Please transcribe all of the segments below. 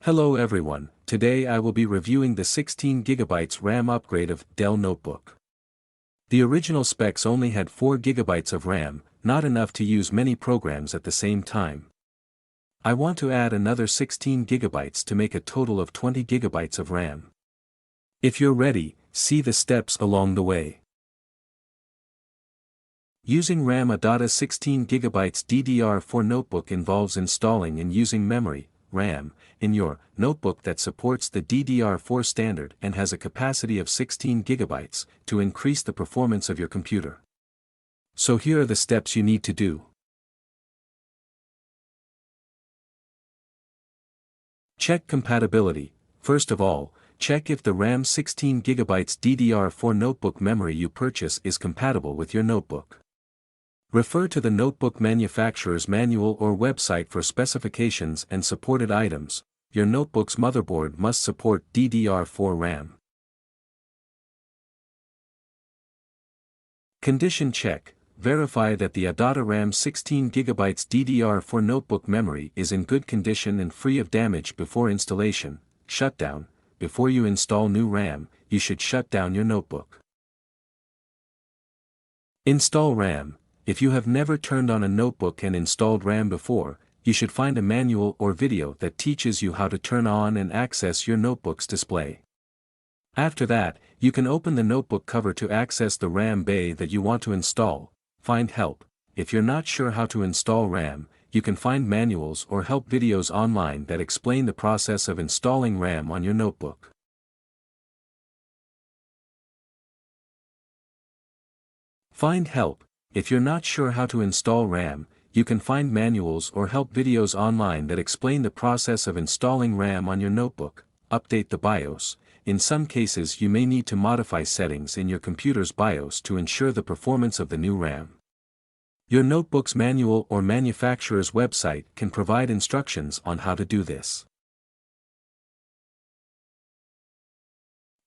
Hello everyone, today I will be reviewing the 16GB RAM upgrade of Dell notebook. The original specs only had 4GB of RAM, not enough to use many programs at the same time. I want to add another 16GB to make a total of 20GB of RAM. If you're ready, see the steps along the way. Using RAM. A 16GB DDR4 notebook involves installing and using memory, RAM, in your notebook that supports the DDR4 standard and has a capacity of 16GB to increase the performance of your computer. So here are the steps you need to do. Check compatibility. First of all, check if the RAM 16GB DDR4 notebook memory you purchase is compatible with your notebook. Refer to the notebook manufacturer's manual or website for specifications and supported items. Your notebook's motherboard must support DDR4 RAM. Condition check. Verify that the ADATA RAM 16GB DDR4 notebook memory is in good condition and free of damage before installation. Shutdown. Before you install new RAM, you should shut down your notebook. Install RAM. If you have never turned on a notebook and installed RAM before, you should find a manual or video that teaches you how to turn on and access your notebook's display. After that, you can open the notebook cover to access the RAM bay that you want to install. Find help. If you're not sure how to install RAM, you can find manuals or help videos online that explain the process of installing RAM on your notebook. Find help. If you're not sure how to install RAM, you can find manuals or help videos online that explain the process of installing RAM on your notebook. Update the BIOS. In some cases you may need to modify settings in your computer's BIOS to ensure the performance of the new RAM. Your notebook's manual or manufacturer's website can provide instructions on how to do this.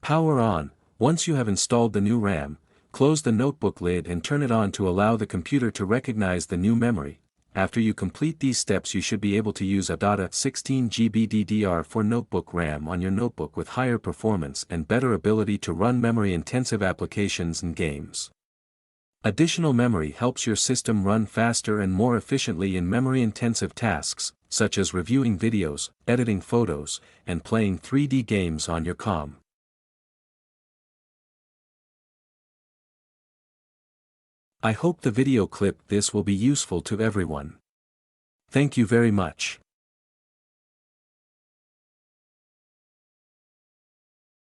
Power on. Once you have installed the new RAM, close the notebook lid and turn it on to allow the computer to recognize the new memory. After you complete these steps, you should be able to use a 16GB DDR4 notebook RAM on your notebook with higher performance and better ability to run memory-intensive applications and games. Additional memory helps your system run faster and more efficiently in memory-intensive tasks, such as reviewing videos, editing photos, and playing 3D games on your COM. I hope the video clip this will be useful to everyone. Thank you very much.